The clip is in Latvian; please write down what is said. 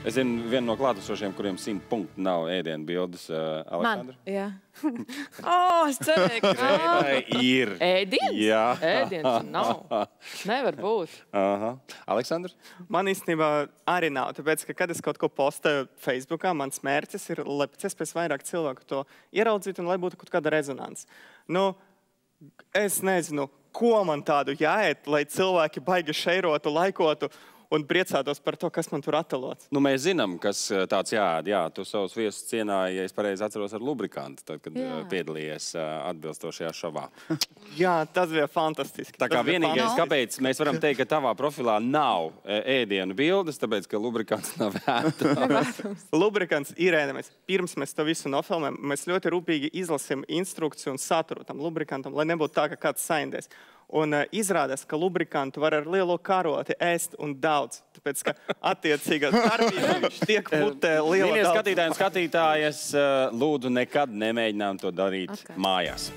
Es zinu vienu no klātesošiem, kuriem 100 punktu nav ēdienu bildes. Aleksandra? Man, jā. Es cerēju, ka ir. Ēdiens? Jā. Ēdiens nav. Nevar būt. Aleksandra? Man īstenībā arī nav, tāpēc, ka, kad es kaut ko postēju Facebookā, mans mērķis ir, lai pēc iespējas vairāk cilvēku to ieraudzītu un lai būtu kaut kāda rezonanse. Nu, es nezinu, ko man tādu jāiet, lai cilvēki baigi šeirotu, laikotu un priecātos par to, kas man tur attēlots. Nu, mēs zinām, kas tāds jāēd. Jā, tu savus viesus cienāji, ja es pareizi atceros, ar lubrikantu, tad, kad piedalījies atbilstošajā šovā. Jā, tas bija fantastiski. Tā kā vienīgais, kāpēc mēs varam teikt, ka tavā profilā nav ēdienu bildes, tāpēc, ka lubrikants nav ēdams. Lubrikants ir ēdams. Pirms mēs to visu nofilmējam, mēs ļoti rūpīgi izlasām instrukciju un saturu tam lubrikantam, lai nebūtu tā, ka kāds saindēs. Un izrādās, ka lubrikantu var ar lielo karoti ēst un daudz. Tāpēc, ka attiecīgā darbība viņš tiek mutē liela daudz. Mīļie skatītāji un skatītājas, lūdzu nekad nemēģinām to darīt mājās.